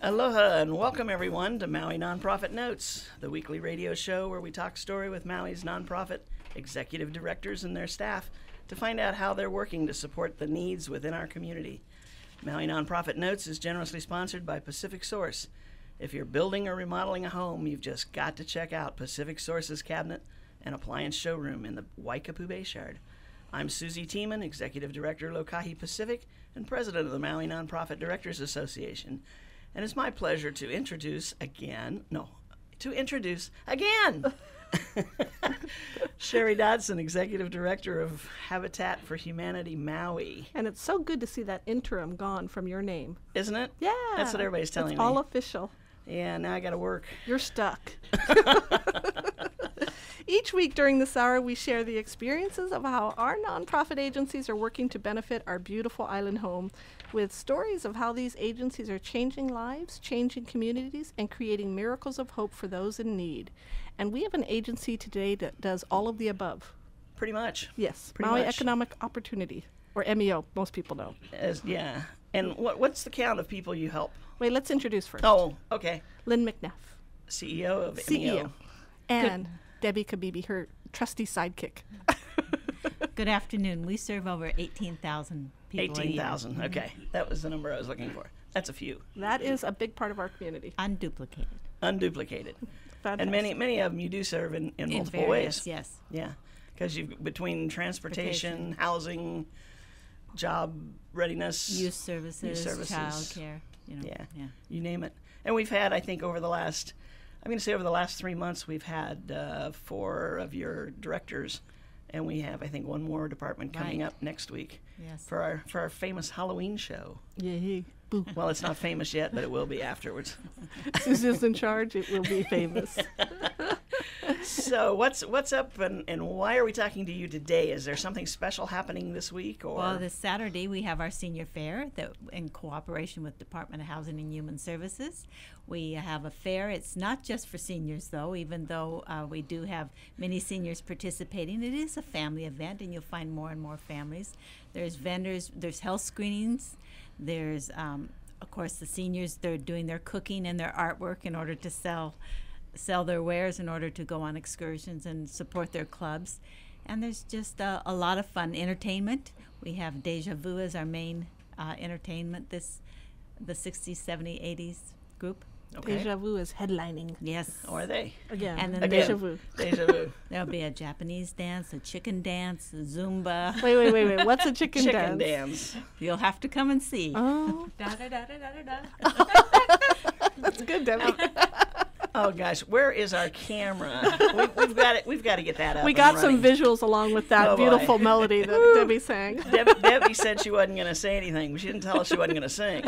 Aloha and welcome everyone to Maui Nonprofit Notes, the weekly radio show where we talk story with Maui's nonprofit executive directors and their staff to find out how they're working to support the needs within our community. Maui Nonprofit Notes is generously sponsored by Pacific Source. If you're building or remodeling a home, you've just got to check out Pacific Source's cabinet and appliance showroom in the Waikapu Bayshard. I'm Susie Tiemann, Executive Director, Lokahi Pacific, and President of the Maui Nonprofit Directors Association. And it's my pleasure to introduce again, Sherry Dodson, Executive Director of Habitat for Humanity Maui. And it's so good to see that interim gone from your name. Isn't it? Yeah. That's what everybody's telling it's me. all official. Yeah, now I got to work. You're stuck. Each week during this hour, we share the experiences of how our nonprofit agencies are working to benefit our beautiful island home, with stories of how these agencies are changing lives, changing communities, and creating miracles of hope for those in need. And we have an agency today that does all of the above. Pretty much. Yes, Pretty Maui much. Economic Opportunity, or MEO, most people know. Yeah. And what's the count of people you help? Wait, let's introduce first. Oh, okay. Lynn McNeff, CEO of CEO. MEO. And Debbie Kabibi, her trusty sidekick. Good afternoon. We serve over 18,000 people. 18,000. Okay. That was the number I was looking for. That's a few. That is a big part of our community. Unduplicated. Unduplicated. Fantastic. And many of them you do serve in multiple various, ways. yes. Yeah. Because between transportation, housing, job readiness, Youth services, child care. Yeah. You name it. And we've had, I think, over the last 3 months, we've had 4 of your directors, and we have, I think, one more department coming Right. up next week Yes. for our famous Halloween show. Yay. Boo. Well, it's not famous yet, but it will be afterwards. Susan's in charge. It will be famous. So what's up, and why are we talking to you today? Is there something special happening this week? Or Well, this Saturday we have our senior fair that, in cooperation with Department of Housing and Human Services. We have a fair. It's not just for seniors, though, even though we do have many seniors participating. It is a family event, and you'll find more and more families. There's vendors, there's health screenings, there's, of course, the seniors, they're doing their cooking and their artwork in order to sell their wares in order to go on excursions and support their clubs. And there's just a lot of fun entertainment. We have Deja Vu as our main entertainment, the 60s, 70s, 80s group. Okay. Deja Vu is headlining. Yes. Or are they? Again. And then Again. Deja Vu. Deja vu. There'll be a Japanese dance, a chicken dance, a Zumba. Wait. What's a chicken Chicken dance? dance. You'll have to come and see. Oh, Da-da-da-da-da-da. that's good, Debbie. Oh gosh, where is our camera? We've got to get that up. We and got some running. visuals along with that Oh, boy. beautiful melody that Debbie sang. Debbie said she wasn't going to say anything, but she didn't tell us she wasn't going to sing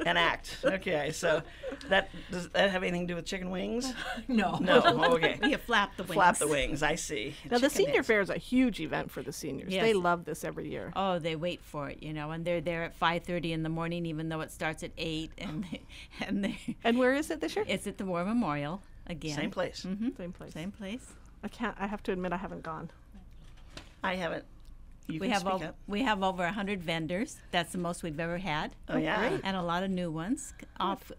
and act. Okay, so does that have anything to do with chicken wings? No. No. Oh, okay. You flap the wings. Flap the wings. I see. Now, the Chicken senior dance. fair is a huge event for the seniors. Yes. They love this every year. Oh, they wait for it, and they're there at 5:30 in the morning, even though it starts at 8. And where is it this year? It's at the War Memorial again. Same place. Mm-hmm. Same place. Same place. I have to admit I haven't gone. I haven't. You We can have speak up. we have over 100 vendors. That's the most we've ever had. Oh yeah. And a lot of new ones off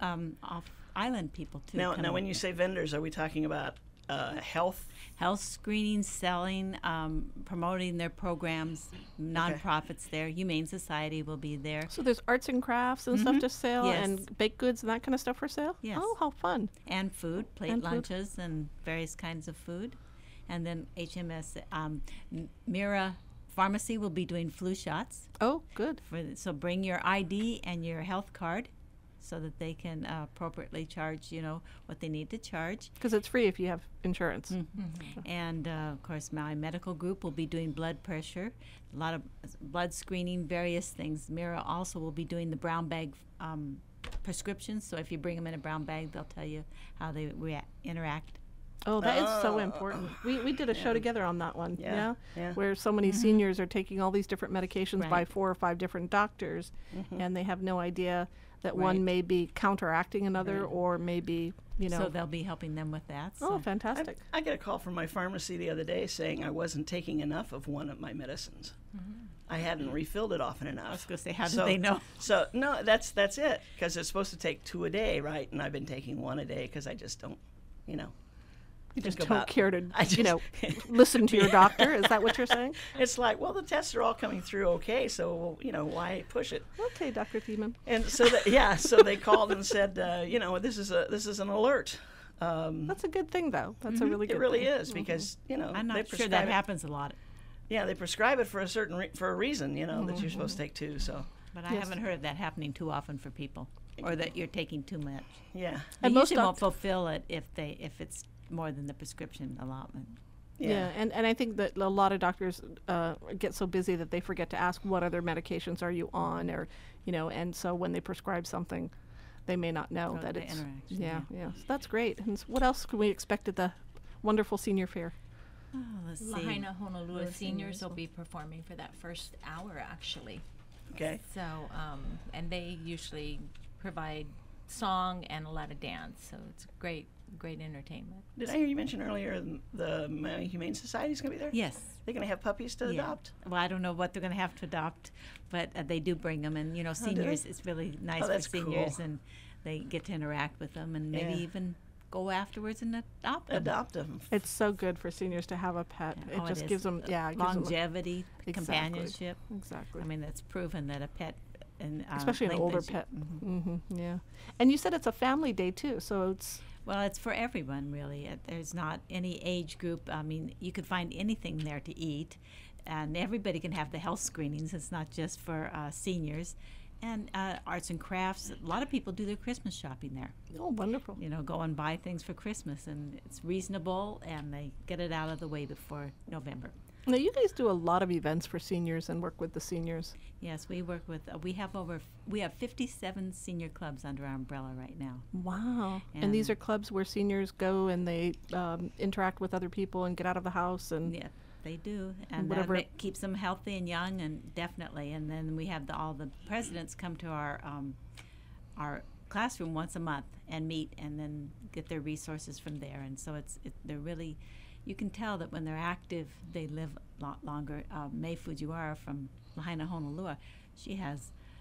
island people too. Now, coming. when you say vendors, are we talking about health? Health screening, selling, promoting their programs, nonprofits there. Humane Society will be there. So there's arts and crafts and stuff to sell, Yes. and baked goods and that kind of stuff for sale? Yes. Oh, how fun. And food, plate And food. lunches and various kinds of food. And then HMS, Mira Pharmacy will be doing flu shots. Oh, good. So bring your ID and your health card so that they can appropriately charge, what they need to charge. Because it's free if you have insurance. And, of course, Maui Medical Group will be doing blood pressure, a lot of blood screening, various things. Mira also will be doing the brown bag prescriptions. So if you bring them in a brown bag, they'll tell you how they interact. Oh, that is so important. We did a show together on that one, Yeah. where so many seniors are taking all these different medications by Right. 4 or 5 different doctors, and they have no idea that Right. one may be counteracting another or maybe, So they'll be helping them with that. Oh, So. fantastic. I got a call from my pharmacy the other day saying I wasn't taking enough of one of my medicines. I hadn't refilled it often enough. I was going to say, how did So- they know? So no, that's it, because it's supposed to take 2 a day, right? And I've been taking 1 a day because I just don't, you know. You just think don't about- care to, I just- listen to your doctor. Is that what you're saying? It's like, well, the tests are all coming through okay, so why push it? Okay, Dr. Thiemann. And so so they called and said, this is an alert. That's a good thing, though. That's a really good It really thing. is, because I'm they not sure prescribe that it. happens a lot, Yeah, they prescribe it for a reason, that you're supposed to take 2. So but I Yes. haven't heard of that happening too often for people, or that you're taking too much. yeah, They And most usually won't doc- fulfill it if it's more than the prescription allotment. Yeah, and I think that a lot of doctors get so busy that they forget to ask what other medications are you on, or and so when they prescribe something, they may not know Oh, that the it's interaction, yeah. So that's great. And what else can we expect at the wonderful senior fair? Oh, let's see. Lahaina Honolulu With seniors seniors will be performing for that first hour, actually. Okay. So, and they usually provide song and a lot of dance. So it's great entertainment. Did I hear you mention earlier the Maui Humane Society is going to be there? Yes. They're going to have puppies to Yeah. adopt? Well, I don't know what they're going to have to adopt, but they do bring them, and do they? seniors. It's really nice Oh, for that's cool. seniors, and they get to interact with them, and maybe Yeah. even go afterwards and adopt them. Adopt them. It's so good for seniors to have a pet. Oh, It just is. gives them it gives them Longevity, Exactly. companionship. exactly. I mean, that's proven that a pet, and Especially an older lengthens you- pet. Mhm. Yeah. And you said it's a family day too, so it's Well, it's for everyone, really. There's not any age group. I mean, you could find anything there to eat, and everybody can have the health screenings. It's not just for seniors. And arts and crafts. A lot of people do their Christmas shopping there. wonderful. Go and buy things for Christmas, and it's reasonable, and they get it out of the way before November. Now you guys do a lot of events for seniors and work with the seniors. Yes, we work with. We have 57 senior clubs under our umbrella right now. Wow. And these are clubs where seniors go and they interact with other people and get out of the house and Yeah, they do, and whatever- it keeps them healthy and young, and definitely. And then we have all the presidents come to our classroom once a month and meet, and then get their resources from there. And so they're really, you can tell that when they're active, they live a lot longer. May Fujiwara from Lahaina Honolulu, she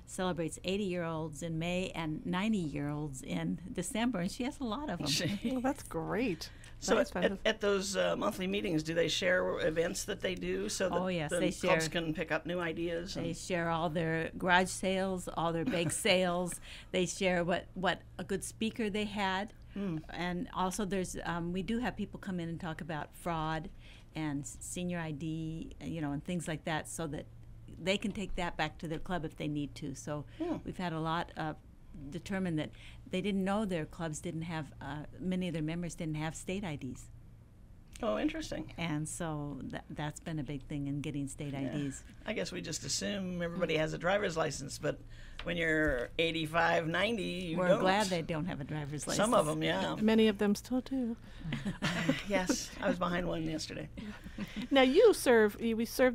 celebrates 80-year-olds in May and 90-year-olds in December, and she has a lot of them. well, that's great. So That's at, fantastic. at those monthly meetings, do they share events that they do so that Oh, yes, the they clubs share. can pick up new ideas? They And, share all their garage sales, all their bake sales. They share what a good speaker they had, and also there's we do have people come in and talk about fraud and senior ID, and things like that, so that they can take that back to their club if they need to. So we've had a lot determined that they didn't know their clubs didn't have many of their members didn't have state IDs. oh, interesting. And so that's been a big thing in getting state IDs. I guess we just assume everybody has a driver's license, but when you're 85, 90, you We're don't. glad they don't have a driver's license. Some of them, yeah. Many of them still do. Yes, I was behind one yesterday. Now we serve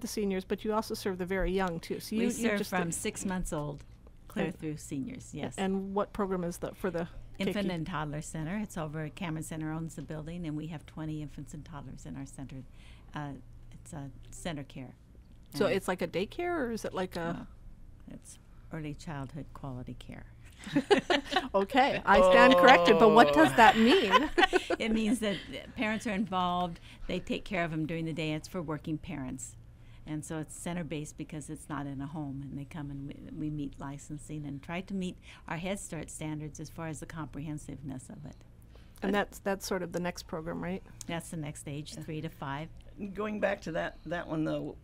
the seniors, but you also serve the very young too. So We you serve just from 6 months old clear through seniors, yes. And what program is that for the Infant keiki? and Toddler Center. It's over at Cameron Center owns the building, and we have 20 infants and toddlers in our center. It's a center care. So And it's like a daycare, or is it like a? it's early childhood quality care. Okay, I stand corrected. But what does that mean? It means that parents are involved. They take care of them during the day. It's for working parents. And so it's center-based because it's not in a home. And they come and we meet licensing and try to meet our Head Start standards as far as the comprehensiveness of it. And that's sort of the next program, right? That's the next age, 3 to 5. Going back to that one, though,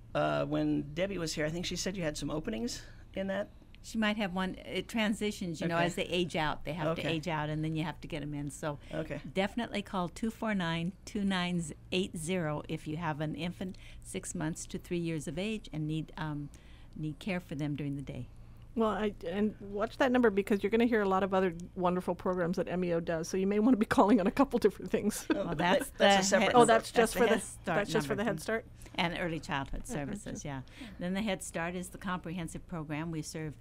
when Debbie was here, I think she said you had some openings in that. She might have one. It transitions, Okay. as they age out. They have to Okay. age out, and then you have to get them in. So Okay. definitely call 249-2980 if you have an infant 6 months to 3 years of age and need care for them during the day. Well, and watch that number because you're going to hear a lot of other wonderful programs that MEO does. So you may want to be calling on a couple different things. Well, that's that's the a separate head- number. Oh, that's just for the Head Start that's just for the number. Head Start. And early childhood services, yeah. Then the Head Start is the comprehensive program. We serve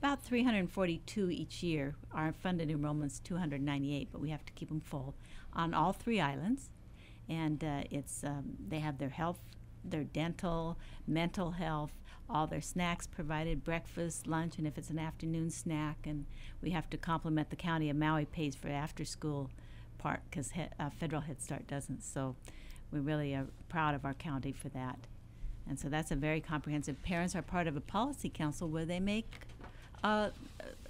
about 342 each year. Our funded enrollment's 298, but we have to keep them full on all 3 islands. And they have their health, their dental, mental health, all their snacks provided, breakfast, lunch, and if it's an afternoon snack. And we have to compliment the county of Maui pays for after-school part because Federal Head Start doesn't. So we really are proud of our county for that. And so that's a very comprehensive. Parents are part of a policy council where they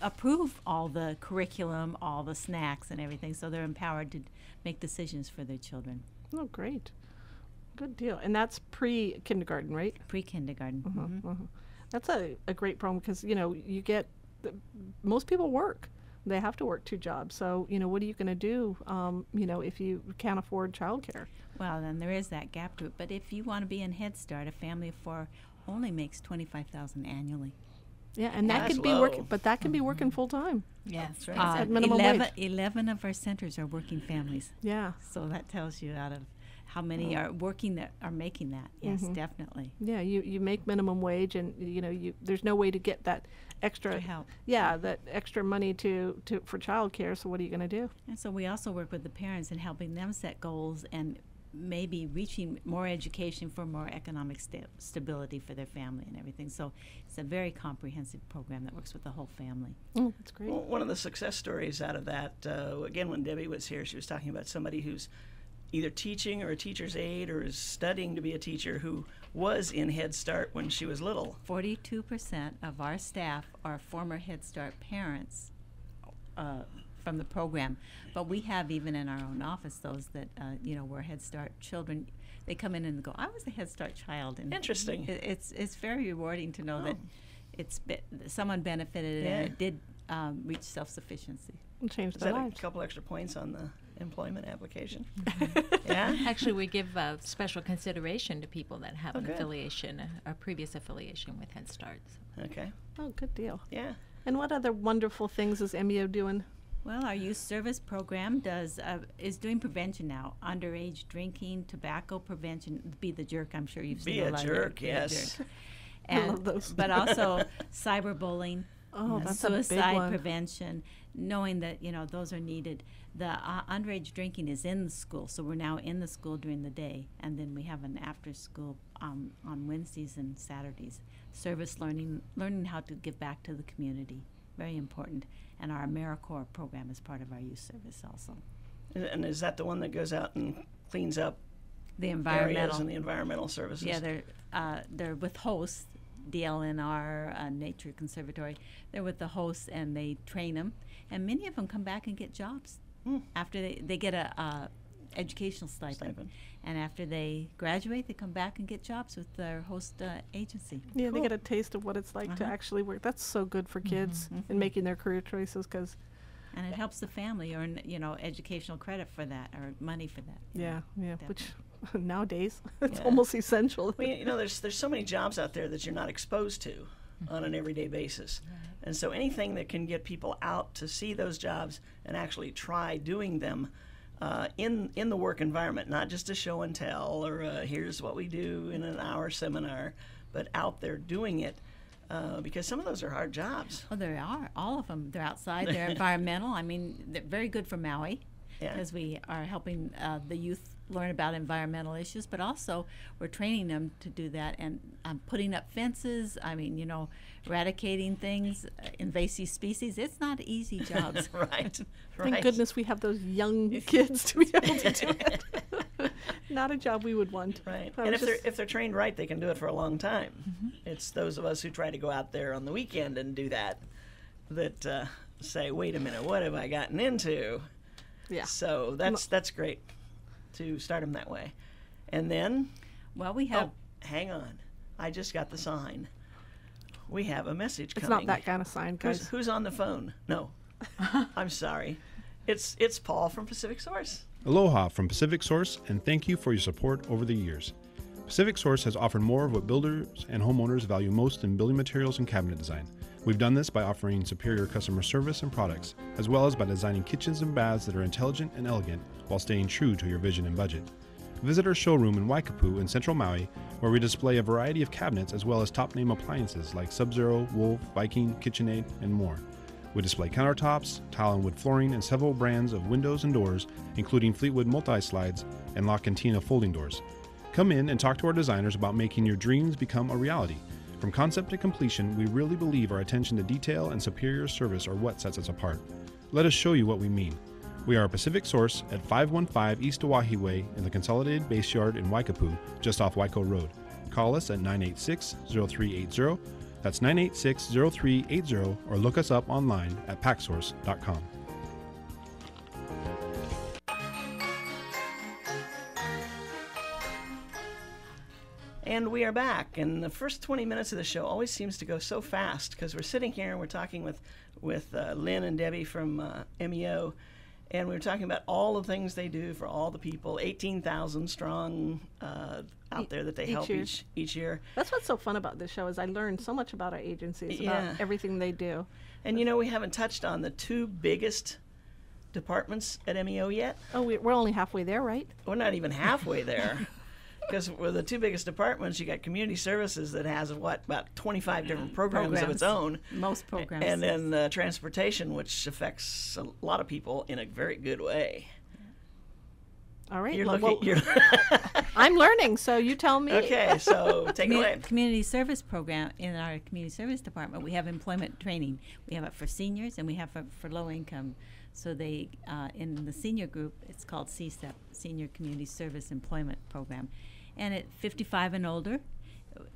approve all the curriculum, all the snacks and everything, so they're empowered to make decisions for their children. Oh, great. Good deal. And that's pre-kindergarten, right? Pre-kindergarten. Mm-hmm. That's a great problem because, you get, most people work. They have to work 2 jobs. So, what are you going to do, if you can't afford childcare? Well, then there is that gap to it. But if you want to be in Head Start, a family of 4 only makes $25,000 annually. Yeah, and that That's could be low. working, but that can be working full time. Yeah, That's right. At minimum wage. 11 of our centers are working families. Yeah. So that tells you out of how many are working that are making that. Yes, definitely. Yeah, you make minimum wage, and there's no way to get that extra To help. Yeah, that extra money for childcare. So what are you going to do? And so we also work with the parents in helping them set goals and maybe reaching more education for more economic stability for their family and everything. So it's a very comprehensive program that works with the whole family. Oh, that's great. Well, one of the success stories out of that, again, when Debbie was here, she was talking about somebody who's either teaching or a teacher's aide or is studying to be a teacher who was in Head Start when she was little. 42% of our staff are former Head Start parents from the program, but we have even in our own office those that were Head Start children. They come in and go, I was a Head Start child, and Interesting. It's very rewarding to know that someone benefited and it did reach self-sufficiency. And change Is their that lives. a couple extra points on the employment application? Yeah? Actually, we give special consideration to people that have an good. affiliation, a previous affiliation with Head Start. So. Okay. Oh, good deal. Yeah. And what other wonderful things is MEO doing? Well, our youth service program is doing prevention now. Underage drinking, tobacco prevention. Be the jerk. I'm sure you've seen Be a a lot jerk, of it. yes. I love those. But also cyberbullying, Oh, that's a big suicide one. prevention. Knowing that those are needed. The underage drinking is in the school, so we're now in the school during the day, and then we have an after school on Wednesdays and Saturdays. Service learning how to give back to the community. Very important. And our AmeriCorps program is part of our youth service also. And is that the one that goes out and cleans up The areas environmental. and the environmental services? Yeah, they're with hosts, DLNR, Nature Conservatory. They're with the hosts and they train them, and many of them come back and get jobs after they get a educational stipend. And after they graduate, they come back and get jobs with their host agency. Yeah, Cool. they get a taste of what it's like to actually work. That's so good for kids in making their career choices because, And it helps the family earn, educational credit for that or money for that. yeah, Definitely. which nowadays it's Yeah. almost essential. Well, there's so many jobs out there that you're not exposed to on an everyday basis. And so anything that can get people out to see those jobs and actually try doing them in the work environment, not just a show and tell or here's what we do in an hour seminar, but out there doing it because some of those are hard jobs. Well, there are. All of them. They're outside. They're environmental. I mean, they're very good for Maui Yeah. because we are helping the youth learn about environmental issues, but also we're training them to do that and putting up fences. I mean, eradicating things, invasive species. It's not easy jobs. Right. Thank goodness we have those young kids to be able to do it. Not a job we would want. Right. I And was if they're trained right, they can do it for a long time. It's those of us who try to go out there on the weekend and do that say, wait a minute, what have I gotten into? Yeah. So that's great to start them that way. And then, Well, we have. hang on. I just got the sign. We have a message It's coming. not that kind of sign, guys. Who's on the phone? No. I'm sorry. It's Paul from Pacific Source. Aloha from Pacific Source, and thank you for your support over the years. Pacific Source has offered more of what builders and homeowners value most in building materials and cabinet design. We've done this by offering superior customer service and products, as well as by designing kitchens and baths that are intelligent and elegant while staying true to your vision and budget. Visit our showroom in Waikapu in Central Maui, where we display a variety of cabinets as well as top-name appliances like Sub-Zero, Wolf, Viking, KitchenAid, and more. We display countertops, tile and wood flooring, and several brands of windows and doors, including Fleetwood multi-slides and La Cantina folding doors. Come in and talk to our designers about making your dreams become a reality. From concept to completion, we really believe our attention to detail and superior service are what sets us apart. Let us show you what we mean. We are a Pacific Source at 515 East Oahe Way in the Consolidated Base Yard in Waikapu, just off Waiko Road. Call us at 986-0380. That's 986-0380, or look us up online at packsource.com. And we are back, and the first 20 minutes of the show always seems to go so fast because we're sitting here and we're talking with Lynn and Debbie from MEO, and we were talking about all the things they do for all the people, 18,000 strong out there that they help each year. That's what's so fun about this show is I learned so much about our agencies, about everything they do. And we haven't touched on the two biggest departments at MEO yet. Oh, we're only halfway there, right? We're not even halfway there. Because with the two biggest departments, you got community services that has about 25 different programs of its own. Most programs. And then transportation, which affects a lot of people in a very good way. All right. You're I'm learning, so you tell me. Okay, so take it away. Community service program in our community service department, we have employment training. We have it for seniors and we have it for low income. So they, in the senior group, it's called CSEP, Senior Community Service Employment Program. And at 55 and older,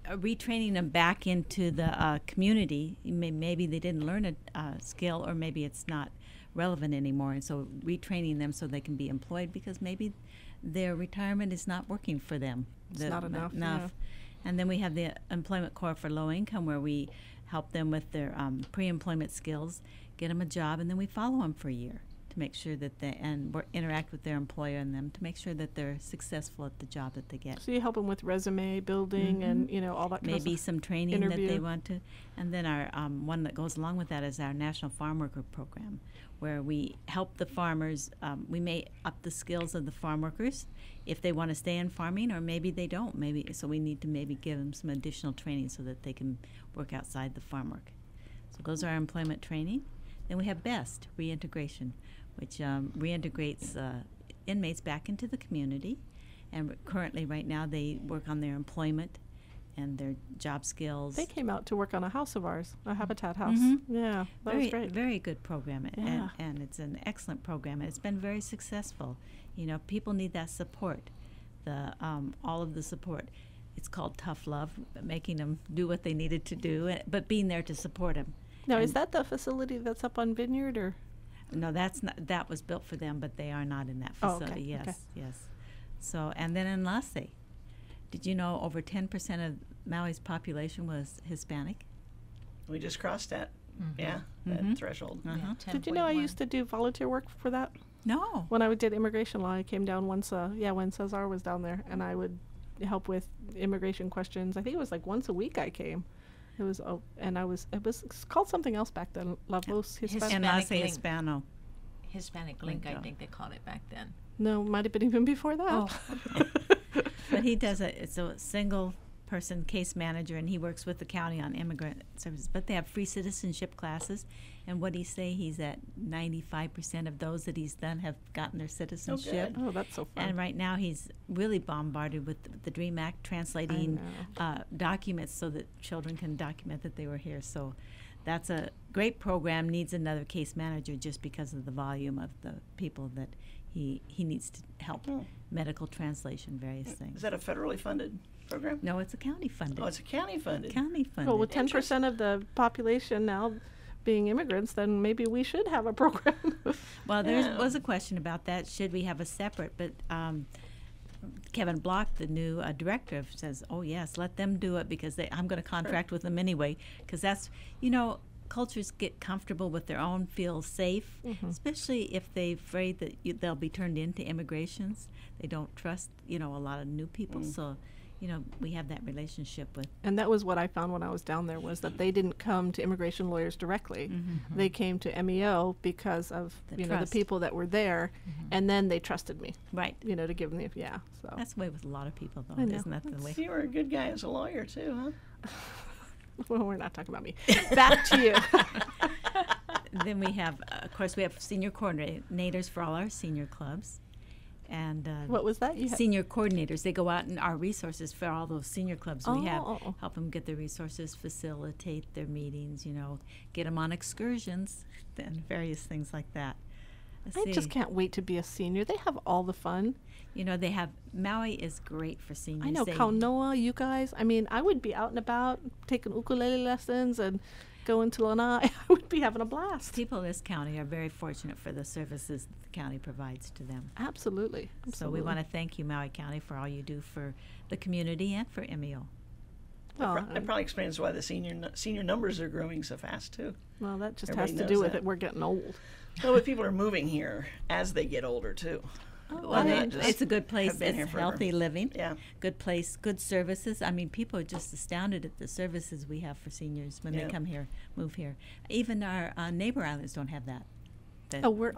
retraining them back into the community. Maybe they didn't learn a skill, or maybe it's not relevant anymore. And so retraining them so they can be employed, because maybe their retirement is not working for them. It's not enough. Yeah. And then we have the Employment Corps for low income, where we help them with their pre-employment skills, get them a job, and then we follow them for a year to make sure that interact with their employer and them to make sure that they're successful at the job that they get. So you help them with resume building and all that kind of Maybe stuff. some training Interview. that they want to. And then our one that goes along with that is our National Farm Worker Program, where we help the farmers. We may up the skills of the farm workers if they want to stay in farming, or maybe they don't. So we need to maybe give them some additional training so that they can work outside the farm work. So those are our employment training. Then we have BEST, reintegration, which reintegrates inmates back into the community. And currently, right now, they work on their employment and their job skills. They came out to work on a house of ours, a Habitat house. Yeah, that was great. Very good program, Yeah. and it's an excellent program. And it's been very successful. People need that support, all of the support. It's called tough love, making them do what they needed to do, but being there to support them. Now, is that the facility that's up on Vineyard, or? No, that's not. That was built for them, but they are not in that Oh, facility. okay, Yes, okay. yes. So, and then in Lassie, did you know over 10% of Maui's population was Hispanic? We just crossed that. Yeah, that threshold. Uh-huh. Did you know I used to do volunteer work for that? No. When I did immigration law, I came down once, when Cesar was down there, and I would help with immigration questions. I think it was like once a week I came. It was called something else back then, La Voz Hispana. And Hispanic Lassie link. Hispano. Hispanic Link, I Lingo. think they called it back then. No, might have been even before that. Oh. But he does it's a single person case manager, and he works with the county on immigrant services. But they have free citizenship classes, and what he say, he's at 95% of those that he's done have gotten their citizenship. Oh, that's so fun. And right now he's really bombarded with the DREAM Act, translating documents so that children can document that they were here. So that's a great program. Needs another case manager just because of the volume of the people that he needs to help. Medical translation, various things. Is that a federally funded program? No, it's a county funded. Oh, it's a county funded. County funded. Well, with 10% of the population now being immigrants, then maybe we should have a program. Well, there was a question about that. Should we have a separate? But Kevin Block, the new director, says, "Oh yes, let them do it because I'm going to contract with them anyway." Because that's cultures get comfortable with their own, feel safe, especially if they're afraid that they'll be turned into immigrations. They don't trust a lot of new people. So we have that relationship with. And that was what I found when I was down there, was that they didn't come to immigration lawyers directly. They came to MEO because of the trust. people that were there, and then they trusted me. Right. To give them the So That's the way with a lot of people, though. I know. Isn't that the way? You were a good guy as a lawyer, too, huh? well, we're not talking about me. Back to you. Then we have, of course, we have senior coordinators for all our senior clubs. And What was that? You had senior coordinators, they go out and our resources for all those senior clubs we have, Oh. help them get their resources, facilitate their meetings, get them on excursions and various things like that. I just can't wait to be a senior. They have all the fun. They have, Maui is great for seniors. I know Kaunoa, you guys. I mean, I would be out and about taking ukulele lessons and going to Lanai. I would be having a blast. People in this county are very fortunate for the services the county provides to them. Absolutely. So we want to thank you, Maui County, for all you do for the community and for MEO. That probably explains why the senior numbers are growing so fast too. Well, that just Everybody has to knows do with that. it. We're getting old. Well, but people are moving here as they get older too. Well, not just it's a good place. have been here It's forever. healthy living. Yeah. Good place, good services. I mean, people are just astounded at the services we have for seniors when Yeah. they come here, move here. Even our neighbor islands don't have that.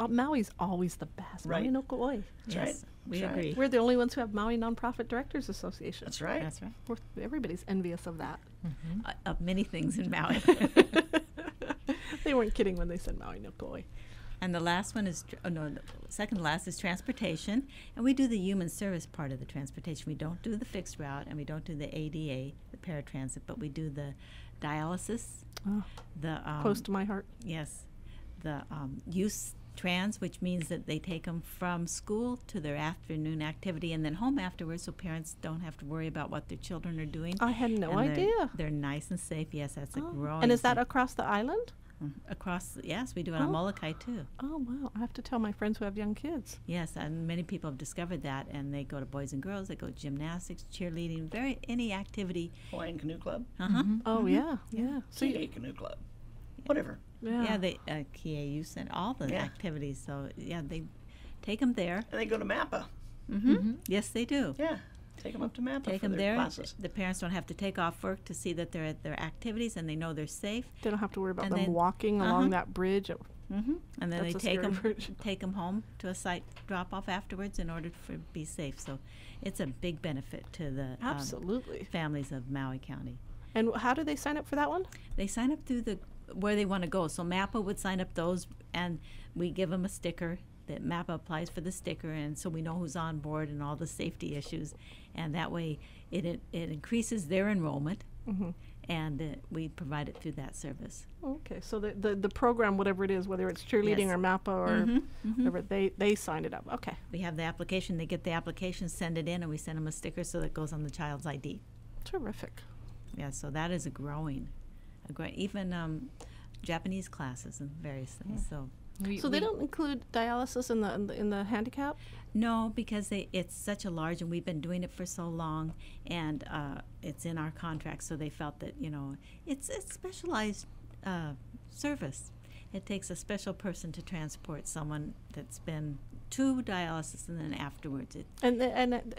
Maui's always the best. Right. Maui no Kauai. That's Yes, right. we That's right. agree. We're the only ones who have Maui Nonprofit Directors Association. That's right. That's right. Everybody's envious of that. Of many things in Maui. They weren't kidding when they said Maui no Kauai. And the last one is, the second to last is transportation. And we do the human service part of the transportation. We don't do the fixed route and we don't do the ADA, the paratransit, but we do the dialysis, Oh, the close to my heart. yes, the youth trans, which means that they take them from school to their afternoon activity and then home afterwards, so parents don't have to worry about what their children are doing. I had no And idea. They're nice and safe. Yes, that's a Oh. growing. And is that thing. across the island? Across? Yes, we do it on Oh. Molokai too. Oh, wow. I have to tell my friends who have young kids. Yes, and many people have discovered that, and they go to Boys and Girls, they go to gymnastics, cheerleading, any activity. Hawaiian Canoe Club, Uh-huh. Oh, yeah. So CA Canoe Club, whatever. Yeah, they Kia Youth and all the Yeah. activities. So yeah, they take them there. And they go to Mappa. Yes, they do. Yeah, take them up to Mappa Take for them their there. classes. The parents don't have to take off work to see that they're at their activities, and they know they're safe. they don't have to worry about And them then- walking along that bridge. And then That's they a take scary them bridge. home to a site drop off afterwards in order to be safe. So it's a big benefit to the Absolutely. families of Maui County. And how do they sign up for that one? They sign up through where they want to go. So MAPA would sign up those, and we give them a sticker. That MAPA applies for the sticker, and so we know who's on board and all the safety issues, and that way it increases their enrollment, and we provide it through that service. Okay, so the program, whatever it is, whether it's cheerleading Yes. or MAPA or whatever, they signed it up. Okay. We have the application. They get the application, send it in, and we send them a sticker so that it goes on the child's ID. Terrific. Yeah, so that is even Japanese classes and various things. So. So they don't include dialysis in the handicap? No, because it's such a large, and we've been doing it for so long, and it's in our contract. So they felt that it's a specialized service. It takes a special person to transport someone that's been to dialysis and then afterwards. And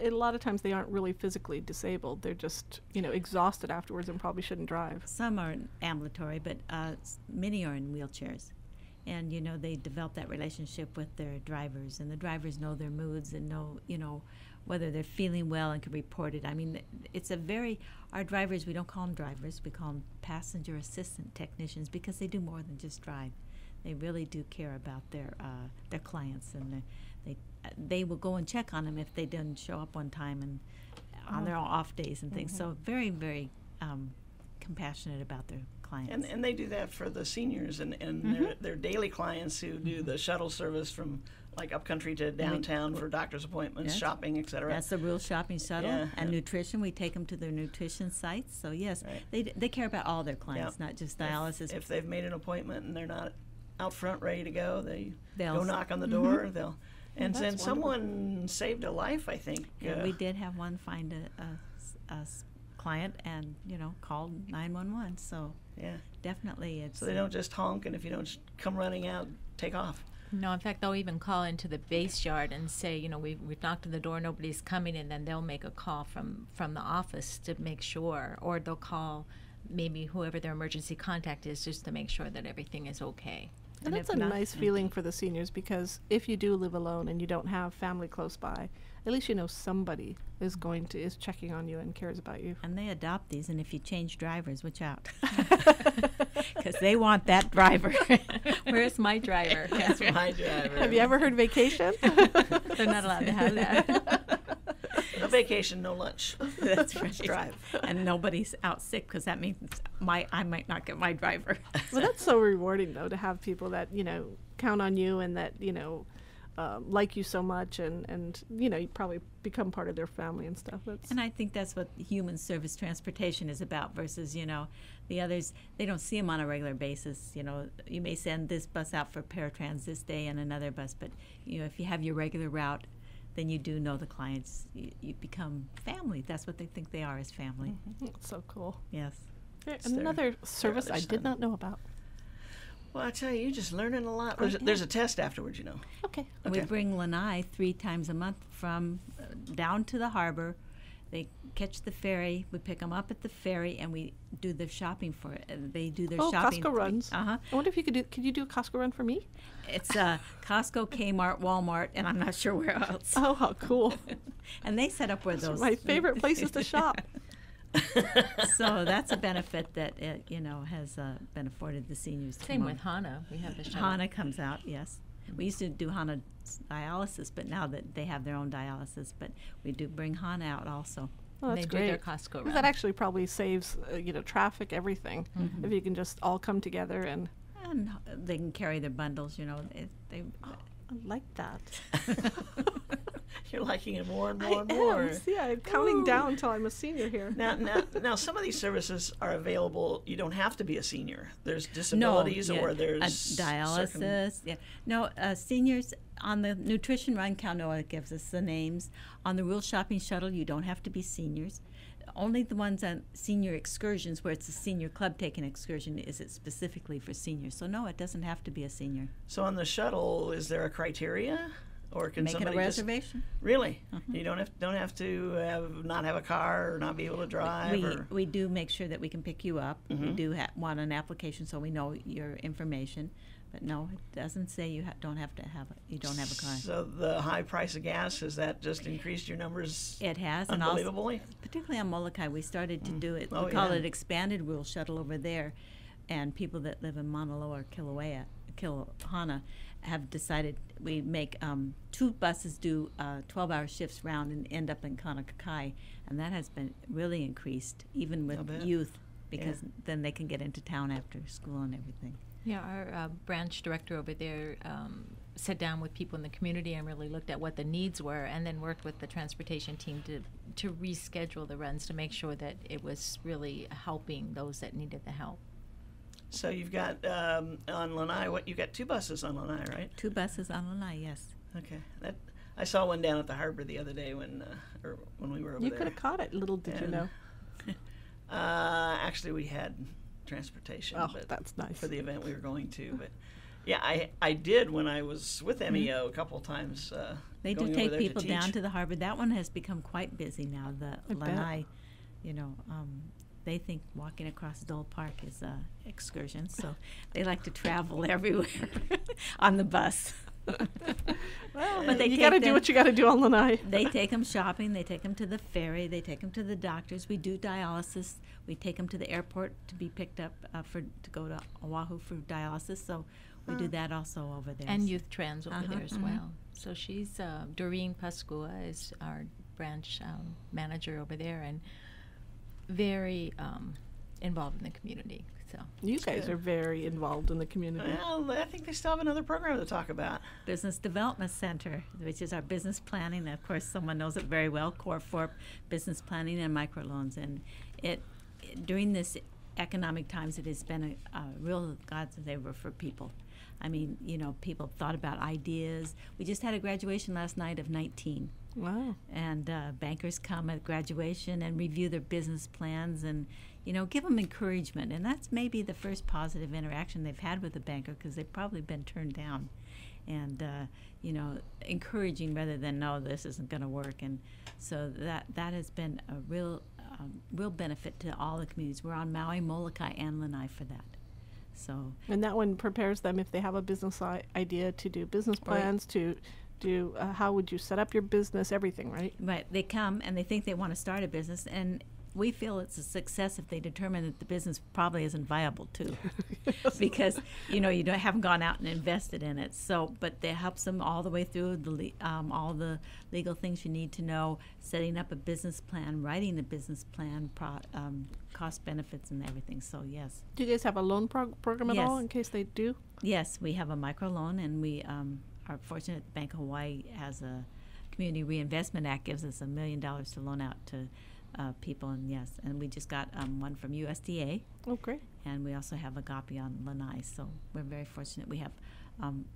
a lot of times they aren't really physically disabled. They're just exhausted afterwards and probably shouldn't drive. Some are ambulatory, but many are in wheelchairs. And they develop that relationship with their drivers, and the drivers know their moods and know whether they're feeling well and can report it. I mean, our drivers, we don't call them drivers, we call them passenger assistant technicians, because they do more than just drive. They really do care about their clients, and they will go and check on them if they didn't show up on time and on their off days and things. So very, very compassionate about their clients. And they do that for the seniors and their daily clients who do the shuttle service from like upcountry to downtown for doctor's appointments, Yes. shopping, etc. That's the Rural Shopping Shuttle. Yeah, And yeah. nutrition, we take them to their nutrition sites. So yes, Right. they care about all their clients, not just dialysis. If they've made an appointment and they're not out front ready to go, They'll go s- knock on the door. And that's then wonderful. someone saved a life, I think. Yeah, we did have one find a client and called 911. So Yeah. definitely it's So they don't just honk, and if you don't come running out, take off. No, in fact, they'll even call into the base yard and say, we've knocked on the door, nobody's coming, and then they'll make a call from the office to make sure, or they'll call maybe whoever their emergency contact is just to make sure that everything is okay. And And it's if a not- nice feeling for the seniors, because if you do live alone and you don't have family close by, at least you know somebody is checking on you and cares about you. And they adopt these, and if you change drivers, watch out. Because they want that driver. Where's my driver? That's my driver. Have you ever heard vacation? They're not allowed to have that. No vacation, no lunch. That's right. Just drive. And nobody's out sick, because that means I might not get my driver. Well, that's so rewarding, though, to have people that, count on you and that, like you so much and you probably become part of their family and stuff. And I think that's what human service transportation is about versus, the others. They don't see them on a regular basis. You may send this bus out for paratransit this day and another bus, but, if you have your regular route, then you do know the clients. You become family. That's what they think they are, as family. That's so cool. Yes. Another service their I did son. not know about. Well, I tell you, you're just learning a lot. There's a test afterwards, Okay. We Okay. bring Lanai 3 times a month from down to the harbor. They catch the ferry. We pick them up at the ferry, and we do the shopping for it. They do their shopping. Costco runs. Uh-huh. I wonder if could you do a Costco run for me? It's Costco, Kmart, Walmart, and I'm not sure where else. Oh, how cool. And they set up where Those are those. my favorite places to shop. So that's a benefit that it, has been afforded the seniors. to Same come with Hana. We have the shuttle. Hana comes out, yes. We used to do Hana dialysis, but now that they have their own dialysis, but we do bring Hana out also. Oh, And that's they do their great. Costco run. Because that actually probably saves, traffic, everything. If you can just all come together and And they can carry their bundles, they I like that. You're liking it more and more I and more. am. See, I'm counting down until I'm a senior here. Now, some of these services are available. You don't have to be a senior. There's disabilities, yeah, or there's dialysis. Yeah, no, seniors on the nutrition run. Kaunoa gives us the names. On the rural shopping shuttle, you don't have to be seniors. Only the ones on senior excursions, where it's a senior club taking excursion, is it specifically for seniors. So no, it doesn't have to be a senior. So on the shuttle, is there a criteria, or can Make it a somebody just reservation. really? You don't have to not have a car or not be able to drive. We do make sure that we can pick you up. We do want an application so we know your information. But no, it doesn't say you don't have a car. So the high price of gas, has that just increased your numbers It has, and also, unbelievably? particularly on Molokai, we started to do it. Oh, We call yeah. it expanded rural shuttle over there, and people that live in Mauna Loa or Kilohana have decided we make 2 buses do 12-hour shifts round and end up in Kaunakakai, and that has been really increased, even I'll with bet. youth, because then they can get into town after school and everything. Yeah, our branch director over there sat down with people in the community and really looked at what the needs were, and then worked with the transportation team to reschedule the runs to make sure that it was really helping those that needed the help. So you've got on Lanai, you've got 2 buses on Lanai, right? 2 buses on Lanai, yes. Okay. I saw one down at the harbor the other day when we were over You there. could have caught it, little did you Yeah. know. Actually, we had transportation, Oh, but that's nice. for the event we were going to. But yeah, I did when I was with MEO a couple of times. They do going over take there people to down teach. to the harbor. That one has become quite busy now. The I bet. Lanai, they think walking across Dole Park is a excursion, so they like to travel everywhere on the bus. Well, But they you take got to do them- what you got to do on Lanai. They take them shopping. They take them to the ferry. They take them to the doctors. We do dialysis. We take them to the airport to be picked up to go to Oahu for dialysis. So we do that also over there. And Youth Trans over Uh-huh, there as mhm. well. So she's, Doreen Pascua is our branch manager over there, and very involved in the community. So You guys good. are very involved in the community. Well, I think they still have another program to talk about. Business Development Center, which is our business planning. Of course, someone knows it very well, CoreForp, business planning and microloans. And during this economic times, it has been a real godsend for people. I mean, people thought about ideas. We just had a graduation last night of 19. Wow. And bankers come at graduation and review their business plans and, give them encouragement. And that's maybe the first positive interaction they've had with a banker, because they've probably been turned down. And, encouraging rather than, no, this isn't going to work. And so that has been a real benefit to all the communities. We're on Maui, Molokai, and Lanai for that. So And that one prepares them if they have a business idea to do business plans, to do? How would you set up your business? Everything, right? Right. They come and they think they want to start a business, and we feel it's a success if they determine that the business probably isn't viable too, because you haven't gone out and invested in it. So, but it helps them all the way through all the legal things you need to know, setting up a business plan, writing the business plan, cost benefits, and everything. So yes. Do you guys have a loan program at all Yes. in case they do? Yes, we have a microloan, and we are fortunate that Bank of Hawaii has a Community Reinvestment Act, gives us $1 million to loan out to people, and yes, and we just got one from USDA, Oh, great. and we also have Agape on Lanai, so we're very fortunate. We have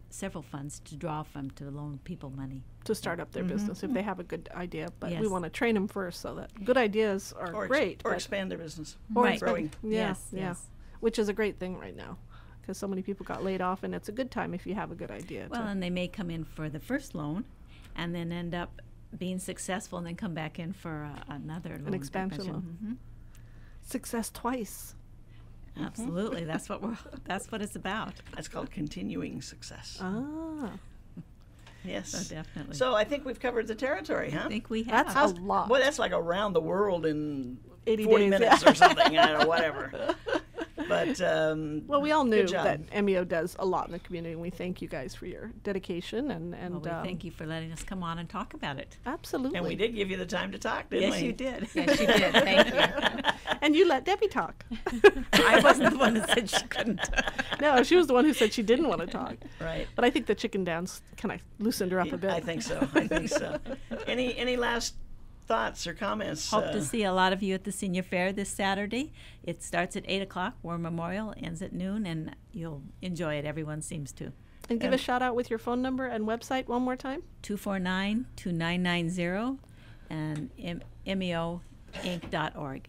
several funds to draw from to loan people money. To start up their business if they have a good idea. But we Yes. want to train them first so that good ideas are Or great. or but- expand their business. or Right. expand- Growing. Yeah, Yes, yeah. yes. Which is a great thing right now because so many people got laid off, and it's a good time if you have a good idea. Well, and they may come in for the first loan, and then end up being successful, and then come back in for another loan. expansion loan. Success twice. Absolutely, that's what it's about. That's called continuing success. Ah, Yes. So definitely. So I think we've covered the territory, huh? I think we have. that's a lot. Boy, that's like around the world in 80 40 days, minutes yeah. or something. I don't know, whatever. But Well, we all knew job. that MEO does a lot in the community, and we thank you guys for your dedication and Well, we thank you for letting us come on and talk about it. absolutely. and we did give you the time to talk, didn't we? Yes, you did. Yes, you did. Thank you. And you let Debbie talk. I wasn't the one that said she couldn't. No, she was the one who said she didn't want to talk. Right. But I think the chicken dance kind of loosened her up a bit. I think so. I think so. Any last thoughts or comments? Hope to see a lot of you at the Senior Fair this Saturday. It starts at 8 o'clock, War Memorial, ends at noon, and you'll enjoy it. Everyone seems to. And give a shout out with your phone number and website one more time. 249-2990 and meoinc.org.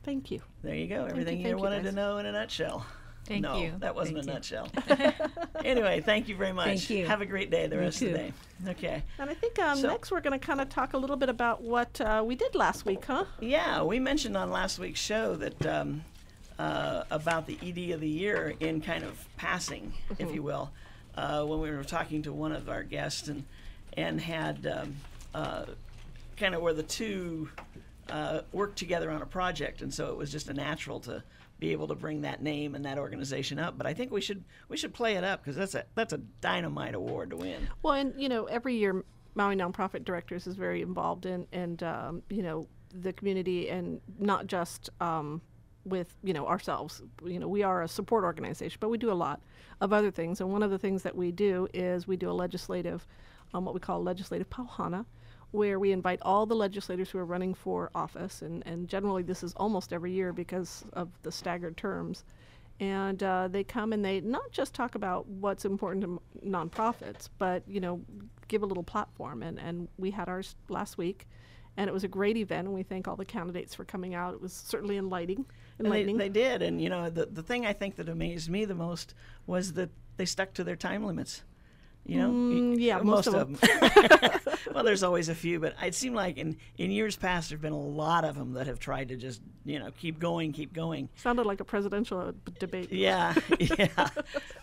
Thank you. There you go. Everything thank you you, wanted to guys. know in a nutshell. Thank no, you. that wasn't Thank a you. nutshell. Anyway, thank you very much. Thank you. Have a great day the You rest of the too. day. Okay. And I think So- next we're going to kind of talk a little bit about what we did last week, huh? Yeah, we mentioned on last week's show that about the ED of the year in kind of passing, if you will, when we were talking to one of our guests and had kind of where the two worked together on a project, and so it was just a natural to be able to bring that name and that organization up. But I think we should play it up because that's a dynamite award to win. Well, and every year Maui Nonprofit Directors is very involved in the community, and not just with ourselves. We are a support organization, but we do a lot of other things. And one of the things that we do is we do a legislative, what we call legislative pauhana, where we invite all the legislators who are running for office, and generally this is almost every year because of the staggered terms. And they come and they not just talk about what's important to nonprofits, but give a little platform. And we had ours last week, and it was a great event. And we thank all the candidates for coming out. It was certainly enlightening. And they did, and the thing I think that amazed me the most was that they stuck to their time limits. Yeah, most of them. Well, there's always a few, but it seemed like in years past there've been a lot of them that have tried to just keep going. Sounded like a presidential debate. Yeah, yeah.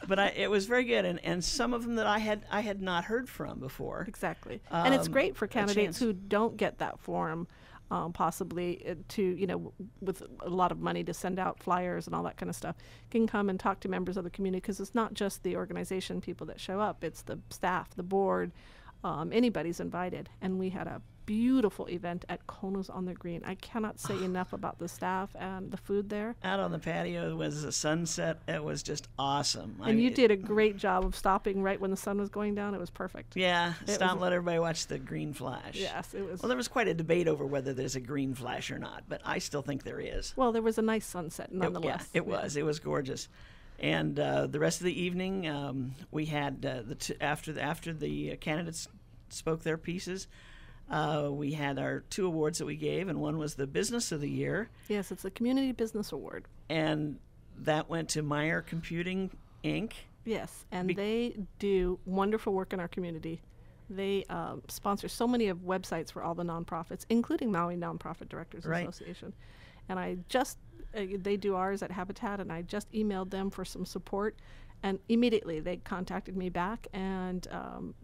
But it was very good, and some of them that I had not heard from before. Exactly. And it's great for a candidates chance. who don't get that forum, possibly to, with a lot of money to send out flyers and all that kind of stuff, can come and talk to members of the community, because it's not just the organization people that show up, it's the staff, the board, anybody's invited. And we had a beautiful event at Konos on the Green. I cannot say enough about the staff and the food there. Out on the patio was a sunset. It was just awesome. And you did a great job of stopping right when the sun was going down. It was perfect. Yeah, It stop was- and let everybody watch the green flash. Yes, it was. Well, there was quite a debate over whether there's a green flash or not, but I still think there is. Well, there was a nice sunset nonetheless. It was. It was gorgeous. And the rest of the evening, we had after the candidates spoke their pieces, we had our 2 awards that we gave, and one was the Business of the Year, Yes, it's the Community Business Award. and that went to Meyer Computing, Inc. Yes, and they do wonderful work in our community. They sponsor so many of websites for all the nonprofits, including Maui Nonprofit Directors Right. Association. And I just, they do ours at Habitat, and I just emailed them for some support. And immediately they contacted me back and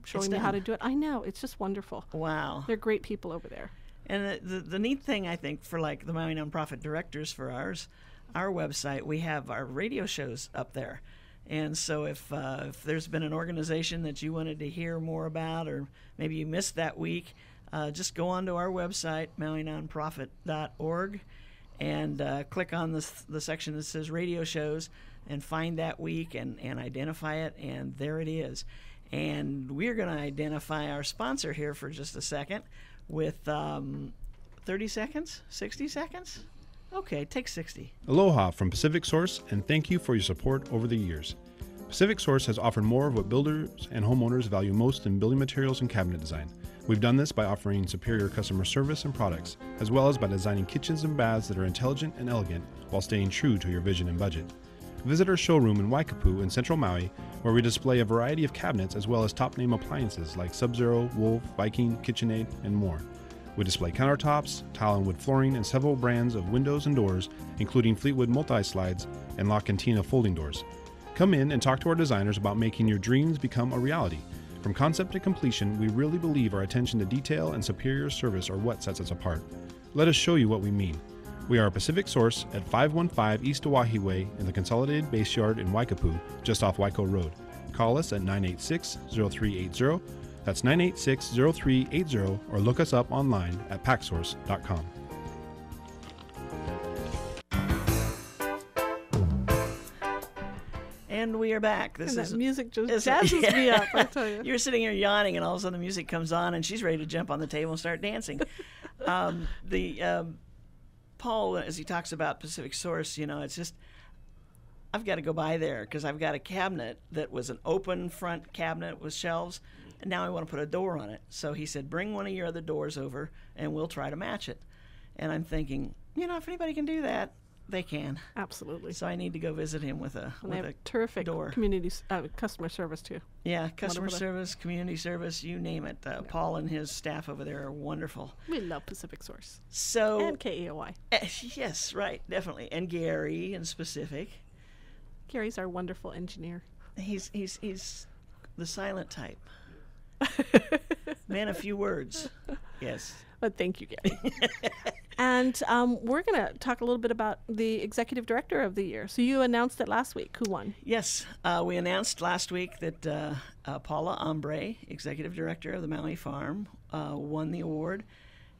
showing me how to do it. I know, it's just wonderful. Wow. They're great people over there. And the neat thing, I think, for like the Maui Nonprofit Directors for our website, we have our radio shows up there. And so if there's been an organization that you wanted to hear more about, or maybe you missed that week, just go onto our website, MauiNonprofit.org, and click on the section that says radio shows and find that week and identify it, and there it is. And we're going to identify our sponsor here for just a second with 30 seconds, 60 seconds? Okay, take 60. Aloha from Pacific Source, and thank you for your support over the years. Pacific Source has offered more of what builders and homeowners value most in building materials and cabinet design. We've done this by offering superior customer service and products, as well as by designing kitchens and baths that are intelligent and elegant while staying true to your vision and budget. Visit our showroom in Waikapu in Central Maui, where we display a variety of cabinets as well as top-name appliances like Sub-Zero, Wolf, Viking, KitchenAid, and more. We display countertops, tile and wood flooring, and several brands of windows and doors, including Fleetwood multi-slides and La Cantina folding doors. Come in and talk to our designers about making your dreams become a reality. From concept to completion, we really believe our attention to detail and superior service are what sets us apart. Let us show you what we mean. We are a Pacific Source at 515 East Oahe Way in the Consolidated Base Yard in Waikapu, just off Waiko Road. Call us at 986-0380. That's 986-0380, or look us up online at packsource.com. And we are back. And that music just jazzes me up, I tell you. You're sitting here yawning, and all of a sudden the music comes on, and she's ready to jump on the table and start dancing. Paul, as he talks about Pacific Source, it's just, I've got to go by there because I've got a cabinet that was an open front cabinet with shelves, and now I want to put a door on it. So he said, bring one of your other doors over, and we'll try to match it. And I'm thinking, if anybody can do that, they can. Absolutely. So I need to go visit him with a terrific door. Community customer service too. Yeah, customer service, community service, you name it. Paul and his staff over there are wonderful. We love Pacific Source. So and KEOI. Yes, right, definitely. And Gary in specific. Gary's our wonderful engineer. He's the silent type. Man of few words. Yes. But thank you, Gary. And we're going to talk a little bit about the Executive Director of the Year. So you announced it last week. Who won? Yes. We announced last week that Paula Ombre, Executive Director of the Maui Farm, won the award.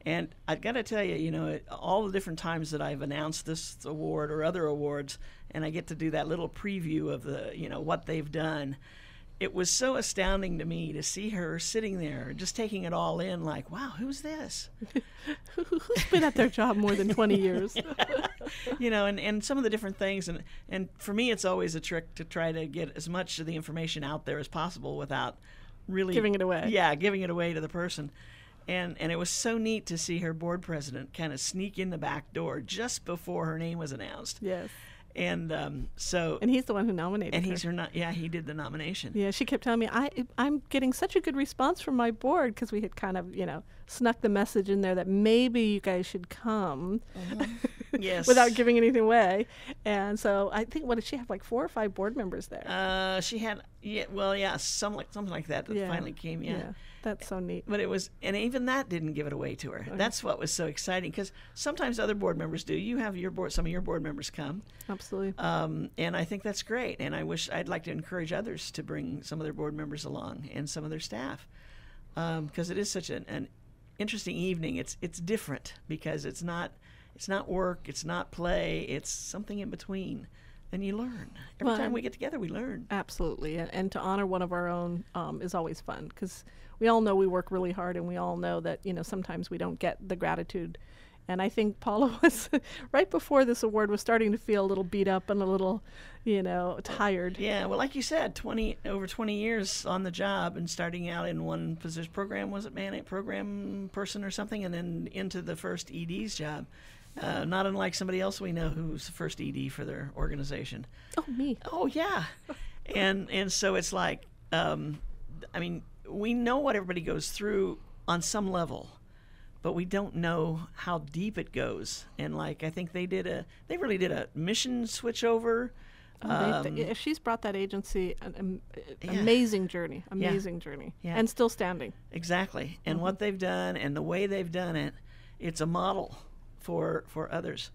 And I've got to tell you, all the different times that I've announced this award or other awards, and I get to do that little preview of the, what they've done, it was so astounding to me to see her sitting there just taking it all in like, wow, who's this? Who's been at their job more than 20 years? And some of the different things. And for me, it's always a trick to try to get as much of the information out there as possible without really giving it away. Yeah, giving it away to the person. And it was so neat to see her board president kind of sneak in the back door just before her name was announced. Yes. And and he's the one who nominated and her. He did the nomination. Yeah, she kept telling me, I'm getting such a good response from my board because we had kind of, snuck the message in there that maybe you guys should come. Yes. Without giving anything away. And so I think, what did she have, like 4 or 5 board members there? She had, something like that finally came, Yeah, that's so neat. But it was, and even that didn't give it away to her. Okay. That's what was so exciting, because sometimes other board members do. You have some of your board members come. Absolutely. And I think that's great. And I'd like to encourage others to bring some of their board members along and some of their staff, because it is such an interesting evening. It's different because it's not work, it's not play, it's something in between. And you learn. Every time we get together, we learn. Absolutely. And to honor one of our own is always fun, because we all know we work really hard, and we all know that, sometimes we don't get the gratitude. And I think Paula was, right before this award, was starting to feel a little beat up and a little, tired. Yeah, well, like you said, over 20 years on the job, and starting out in one position, program person or something, and then into the first ED's job. Not unlike somebody else we know who's the first ED for their organization. Oh, me. Oh, yeah. and so it's like, we know what everybody goes through on some level, but we don't know how deep it goes. And I think they really did a mission switch over She's brought that agency an Yeah. amazing journey, Yeah. Yeah. and still standing. Exactly. And what they've done and the way they've done it, it's a model for others.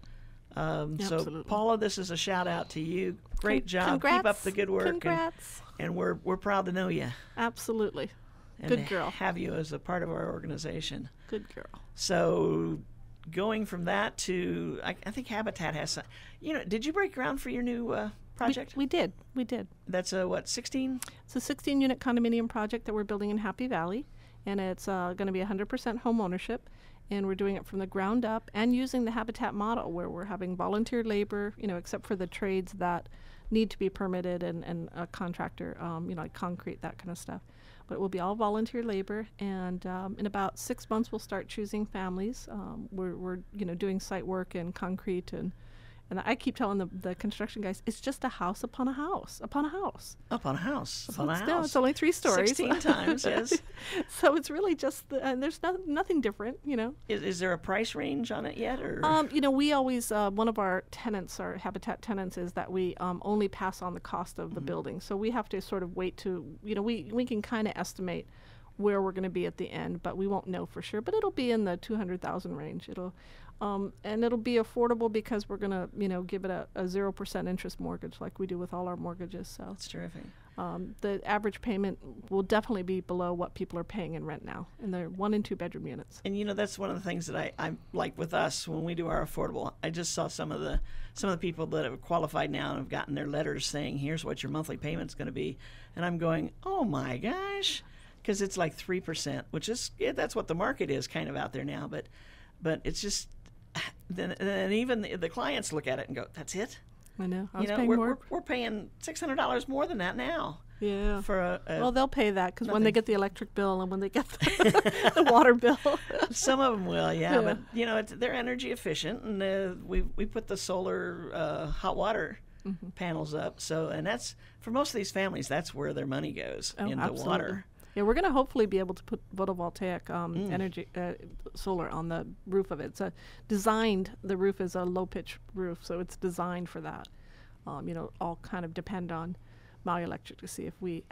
So, Absolutely. Paula, this is a shout out to you. Great job. Keep up the good work. Congrats. And we're proud to know you Absolutely. and Good to girl. have you as a part of our organization. Good girl. So, going from that to, I think Habitat has some. Did you break ground for your new project? We did. That's a what, 16? It's a 16-unit condominium project that we're building in Happy Valley, and it's going to be 100% home ownership, and we're doing it from the ground up and using the Habitat model where we're having volunteer labor, except for the trades that need to be permitted and a contractor, like concrete, that kind of stuff. But it will be all volunteer labor, and in about 6 months we'll start choosing families. We're doing site work and concrete, and I keep telling the construction guys, it's just a house upon a house upon a house. Up on a house. Up So on a it's, house. no, it's only 3 stories. 16 times, yes. So it's really just, and there's nothing different, Is there a price range on it yet? Or We always, one of our tenants, our Habitat tenants, is that we only pass on the cost of the building. So we have to sort of wait to, we can kind of estimate where we're going to be at the end, but we won't know for sure. But it'll be in the 200,000 range. And it'll be affordable because we're going to, give it a 0% interest mortgage like we do with all our mortgages. So That's terrific. the average payment will definitely be below what people are paying in rent now in their 1 and 2 bedroom units. And that's one of the things that I like with us when we do our affordable. I just saw some of the people that have qualified now and have gotten their letters saying, here's what your monthly payment's going to be. And I'm going, oh my gosh, because it's like 3%, which is, that's what the market is kind of out there now. But it's just, then even the clients look at it and go, that's it? I know. I was paying more. We're paying $600 more than that now. Yeah. For well, they'll pay that because when they nothing. get the electric bill and when they get the water bill. Some of them will, yeah. Yeah. But they're energy efficient, and we put the solar hot water panels up. So, and that's for most of these families, that's where their money goes, into Absolutely. water. Yeah, we're going to hopefully be able to put photovoltaic energy solar on the roof of it. It's the roof is a low pitch roof, so it's designed for that. All kind of depend on Maui Electric to see if they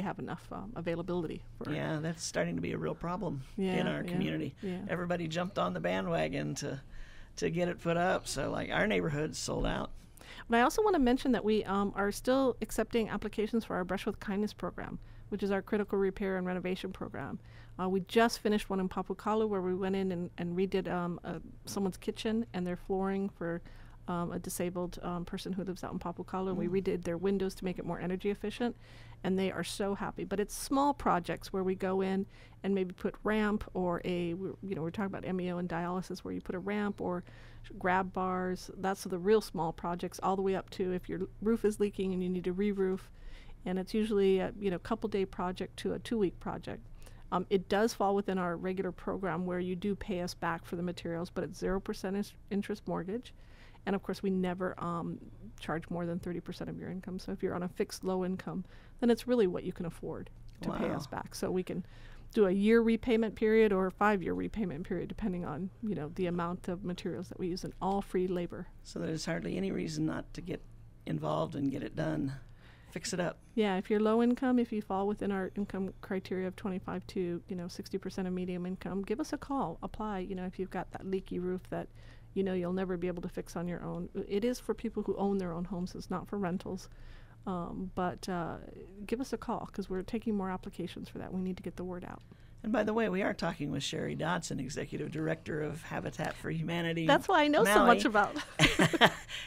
have enough availability for. Yeah, that's starting to be a real problem in Yeah, our yeah, community. yeah. Everybody jumped on the bandwagon to get it put up. So, like, our neighborhood's sold out. But I also want to mention that we are still accepting applications for our Brush with Kindness program, which is our critical repair and renovation program. We just finished one in Papukalo where we went in and redid someone's kitchen and their flooring for a disabled person who lives out in Papukalo. And we redid their windows to make it more energy efficient, and they are so happy. But it's small projects where we go in and maybe put ramp or we're talking about MEO and dialysis where you put a ramp or grab bars. That's the real small projects all the way up to if your roof is leaking and you need to re-roof. And it's usually a couple-day project to a 2-week project. It does fall within our regular program where you do pay us back for the materials, but it's 0% interest mortgage. And of course, we never charge more than 30% of your income. So if you're on a fixed low income, then it's really what you can afford to pay us back. So we can do a year repayment period or a 5-year repayment period, depending on the amount of materials that we use, and all free labor. So there's hardly any reason not to get involved and get it done. Fix it up. Yeah, if you're low income, if you fall within our income criteria of 25 to 60% of medium income, give us a call. Apply. If you've got that leaky roof that you'll never be able to fix on your own. It is for people who own their own homes. It's not for rentals. But give us a call because we're taking more applications for that. We need to get the word out. And by the way, we are talking with Sherry Dodson, Executive Director of Habitat for Humanity. That's why I know so Maui. much about.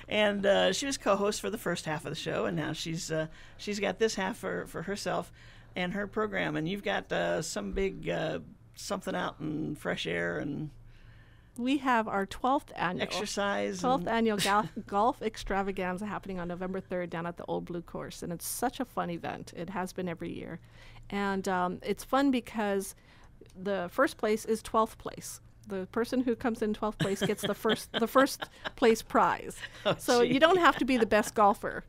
And she was co-host for the first half of the show, and now she's got this half for herself and her program. And you've got some big something out in fresh air and We have our 12th annual exercise. 12th annual golf extravaganza happening on November 3rd down at the Old Blue Course, and it's such a fun event. It has been every year, and it's fun because the first place is 12th place. The person who comes in 12th place gets the first place prize. Oh, so you don't have to be the best golfer,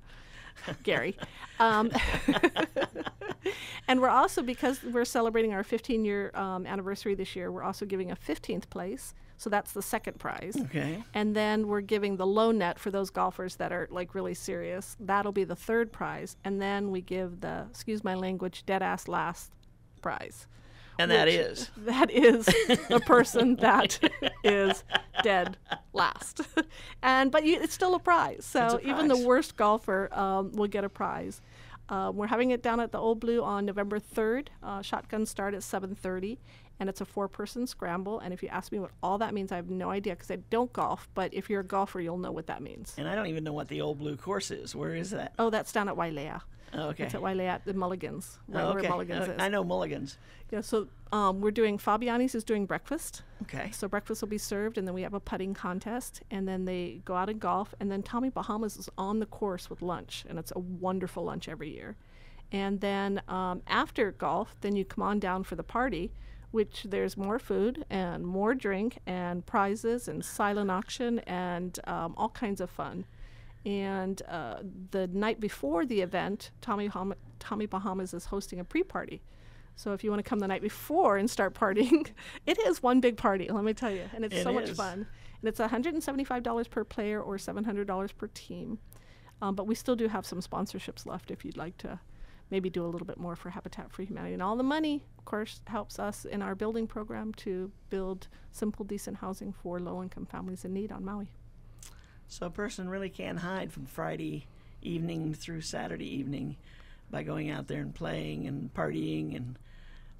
Gary. And we're also, because we're celebrating our 15-year anniversary this year, we're also giving a 15th place. So that's the second prize. Okay. And then we're giving the low net for those golfers that are like really serious. That'll be the third prize. And then we give the, excuse my language, dead ass last prize. And that is? That is the person that is dead last. But it's still a prize. So It's a even the prize. worst golfer will get a prize. We're having it down at the Old Blue on November 3rd. Shotguns start at 7:30, and it's a 4-person scramble. And if you ask me what all that means, I have no idea because I don't golf. But if you're a golfer, you'll know what that means. And I don't even know what the Old Blue course is. Where is that? Oh, that's down at Wailea. Oh, okay. It's at Wailea at the Mulligans, right Oh, where okay. Mulligans is. I know Mulligans. Yeah, so we're doing, Fabiani's is doing breakfast. Okay. So breakfast will be served, and then we have a putting contest, and then they go out and golf, and then Tommy Bahamas is on the course with lunch, and it's a wonderful lunch every year. And then after golf, then you come on down for the party, which there's more food and more drink and prizes and silent auction and all kinds of fun. And the night before the event, Tommy Bahamas is hosting a pre-party. So if you want to come the night before and start partying, it is one big party, let me tell you. And it's so much fun. And it's $175 per player or $700 per team. But we still do have some sponsorships left if you'd like to maybe do a little bit more for Habitat for Humanity. And all the money, of course, helps us in our building program to build simple, decent housing for low-income families in need on Maui. So a person really can hide from Friday evening through Saturday evening by going out there and playing and partying and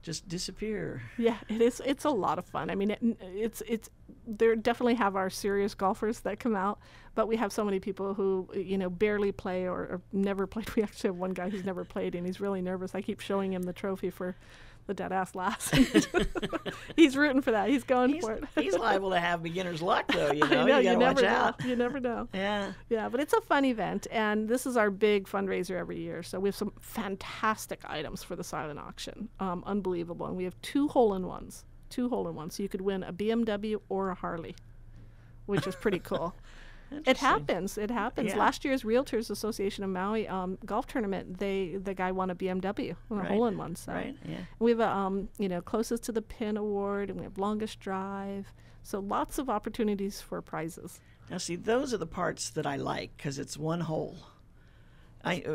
just disappear. Yeah, it is. It's a lot of fun. I mean, it's there definitely have our serious golfers that come out, but we have so many people who, barely play or never played. We actually have one guy who's never played, and he's really nervous. I keep showing him the trophy for the dead ass last. He's rooting for that. He's going for it. He's liable to have beginner's luck, though. I know, you gotta never watch know. out. You never know. Yeah. Yeah, but it's a fun event, and this is our big fundraiser every year. So we have some fantastic items for the silent auction. Unbelievable. And we have 2 hole-in-ones. 2 hole-in-ones. So you could win a BMW or a Harley, which is pretty cool. It happens. It happens. Yeah. Last year's Realtors Association of Maui golf tournament, the guy won a BMW on a Right. hole-in-one. So Right, yeah. we have a closest to the pin award, and we have longest drive. So lots of opportunities for prizes. Now, see, those are the parts that I like because it's one hole.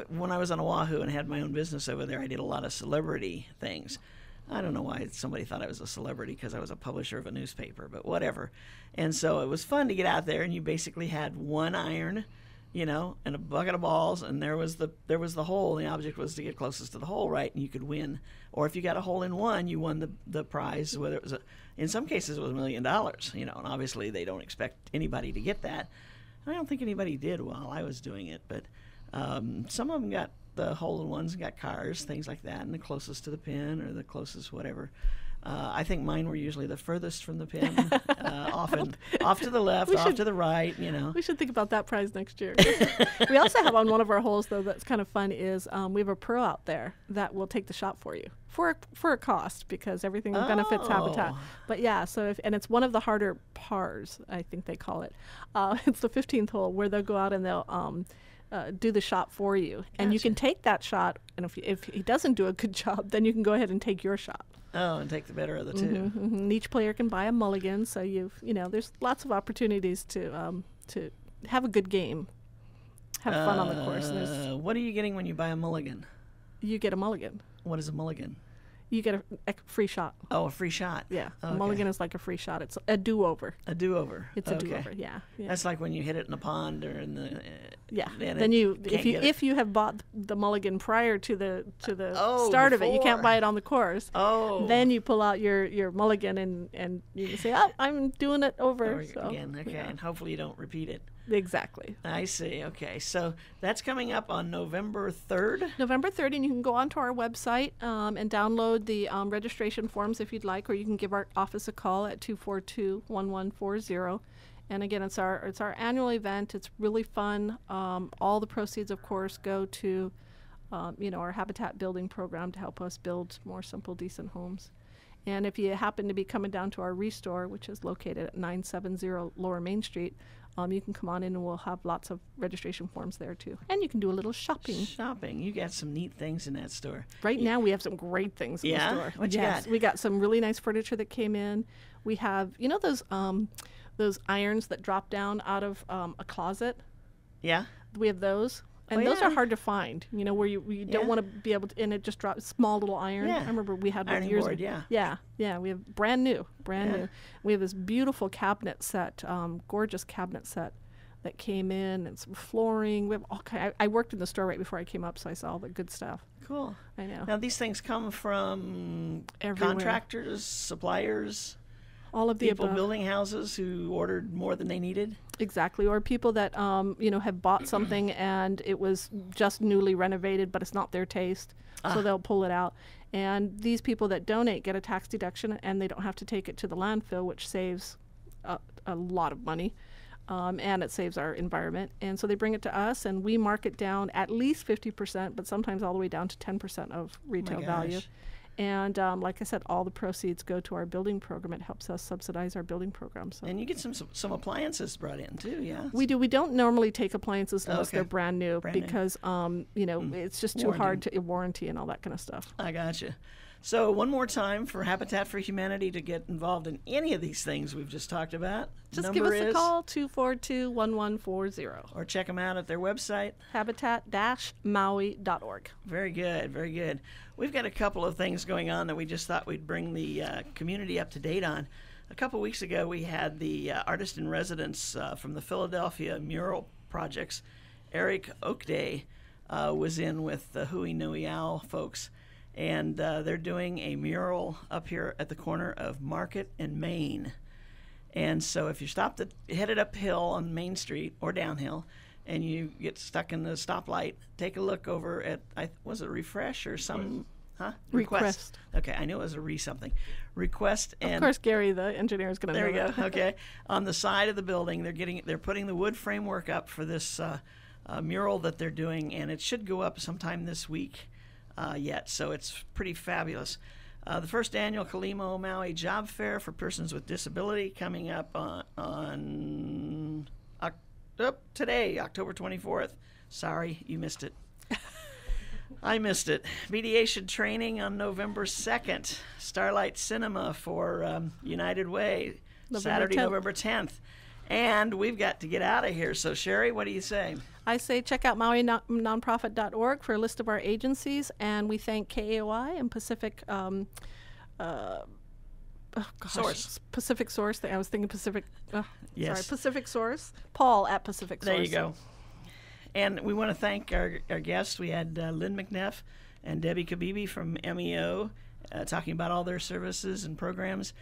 When I was on Oahu and had my own business over there, I did a lot of celebrity things. I don't know why somebody thought I was a celebrity because I was a publisher of a newspaper, but whatever. And so it was fun to get out there, and you basically had 1 iron, and a bucket of balls, and there was the hole. And the object was to get closest to the hole, right? And you could win. Or if you got a hole in one, you won the prize. Whether it was in some cases it was $1 million, and obviously they don't expect anybody to get that. And I don't think anybody did while I was doing it, but some of them got the hole-in-ones and got cars, things like that, and the closest to the pin or the closest whatever. I think mine were usually the furthest from the pin, often off to the left, off to the right, We should think about that prize next year. We also have on one of our holes, though, that's kind of fun, is we have a pro out there that will take the shot for you for a cost because everything benefits Habitat. But yeah, so and it's one of the harder pars, I think they call it. It's the 15th hole where they'll go out and they'll do the shot for you. And you can take that shot, and if he doesn't do a good job, then you can go ahead and take your shot. Oh, and take the better of the two. And each player can buy a mulligan, so there's lots of opportunities to have a good game, have fun on the course. And What are you getting when you buy a mulligan? you get a mulligan. What is a mulligan? You get a free shot. Oh, a free shot. Yeah, a Okay. mulligan is like a free shot. It's a do-over. A do-over. It's a do-over. Yeah. That's like when you hit it in a pond or in the. Yeah. and Then it can't get it. if you have bought the mulligan prior to the Oh, start of it, you can't before. buy it on the course. Oh. Then you pull out your mulligan and you can say, "Oh, I'm doing it over." Or So, again, okay, yeah. and hopefully you don't repeat it. Exactly. I see. Okay, so that's coming up on November 3rd. November 3rd, and you can go onto our website and download the registration forms if you'd like, or you can give our office a call at 242-1140. And again, it's our annual event. It's really fun. All the proceeds, of course, go to our Habitat building program to help us build more simple, decent homes. And if you happen to be coming down to our Restore, which is located at 970 Lower Main Street, you can come on in and we'll have lots of registration forms there too. And you can do a little shopping. Shopping. You got some neat things in that store. Right now we have some great things in Yeah? the store. What you got? We got some really nice furniture that came in. We have, you know those irons that drop down out of a closet? Yeah? We have those. And Oh, those yeah. are hard to find, you know, where you Yeah. don't want to be able to, and it just drops, small little iron. Yeah. I remember we had one Ironing years board, ago. yeah. Yeah, we have brand new. Yeah. We have this beautiful cabinet set, gorgeous cabinet set that came in, and some flooring. We have all I worked in the store right before I came up, so I saw all the good stuff. Cool. I know. Now, these things come from Everywhere. contractors, suppliers, All of the people above. building houses who ordered more than they needed. Exactly, or people that have bought something and it was just newly renovated, but it's not their taste, so they'll pull it out. And these people that donate get a tax deduction, and they don't have to take it to the landfill, which saves a lot of money, and it saves our environment. And so they bring it to us, and we mark it down at least 50%, but sometimes all the way down to 10% of retail value. gosh. And like I said, all the proceeds go to our building program. It helps us subsidize our building program. So. And you get some appliances brought in, too, yeah? We do. We don't normally take appliances unless Okay. they're brand new Brand new. because, it's just too hard to warranty and all that kind of stuff. I gotcha. So one more time for Habitat for Humanity to get involved in any of these things we've just talked about. Just Number give us is, a call, 242-1140. or check them out at their website. Habitat-Maui.org. Very good, very good. We've got a couple of things going on that we just thought we'd bring the community up to date on. A couple weeks ago, we had the artist in residence from the Philadelphia Mural Projects, Eric Oakday, was in with the Hui Nui Ao folks, and they're doing a mural up here at the corner of Market and Main. And so if you headed uphill on Main Street or downhill, and you get stuck in the stoplight, take a look over at, was it Refresh or some, huh? Request. Okay, I knew it was a something. Request. And Of course, Gary, the engineer, is going to there know you that. go. Okay, on the side of the building, they're putting the wood framework up for this mural that they're doing, and it should go up sometime this week yet. So it's pretty fabulous. The first annual Kalimo Maui Job Fair for persons with disability coming up on today, October 24th. Sorry, you missed it. I missed it. Mediation training on November 2nd. Starlight Cinema for United Way, Saturday, 10th. November 10th. And we've got to get out of here. So, Sherry, what do you say? I say check out MauiNonprofit.org for a list of our agencies, and we thank KAOI and Pacific Source. Pacific Source. I was thinking Pacific. Yes. Sorry, Pacific Source. Paul at Pacific Source. There you go. And we want to thank our guests. We had Lynn McNeff and Debbie Kabibi from MEO talking about all their services and programs.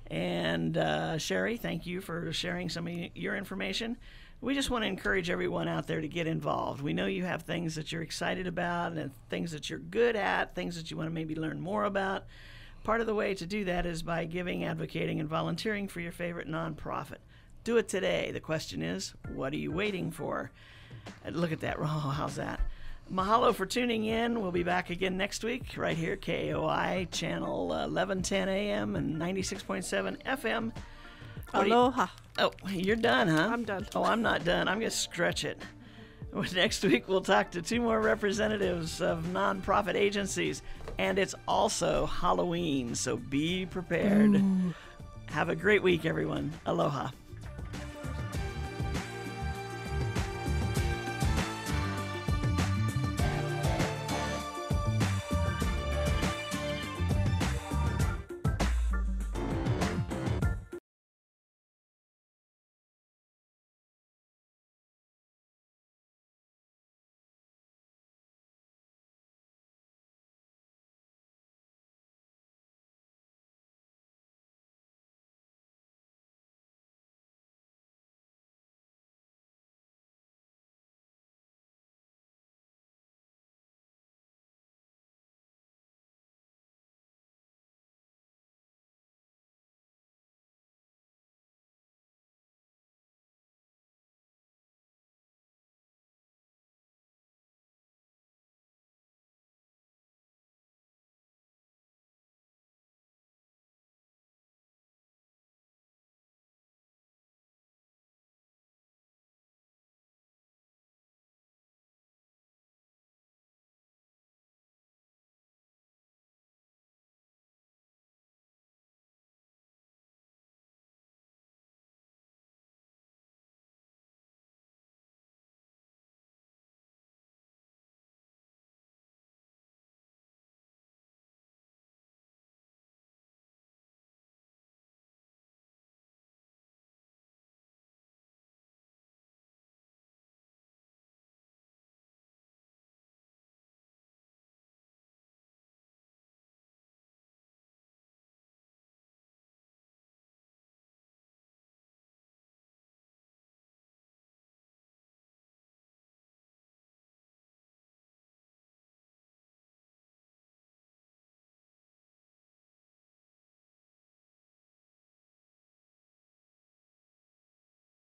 And Sherry, thank you for sharing some of your information. We just want to encourage everyone out there to get involved. We know you have things that you're excited about and things that you're good at, things that you want to maybe learn more about. Part of the way to do that is by giving, advocating, and volunteering for your favorite nonprofit. Do it today. The question is, what are you waiting for? And look at that. Oh, how's that? Mahalo for tuning in. We'll be back again next week right here, KOI, channel 1110 AM and 96.7 FM. What do you- Aloha. Oh, you're done, huh? I'm done. Oh, I'm not done. I'm going to stretch it. Next week, we'll talk to 2 more representatives of nonprofit agencies, and it's also Halloween, so be prepared. Have a great week, everyone. Aloha.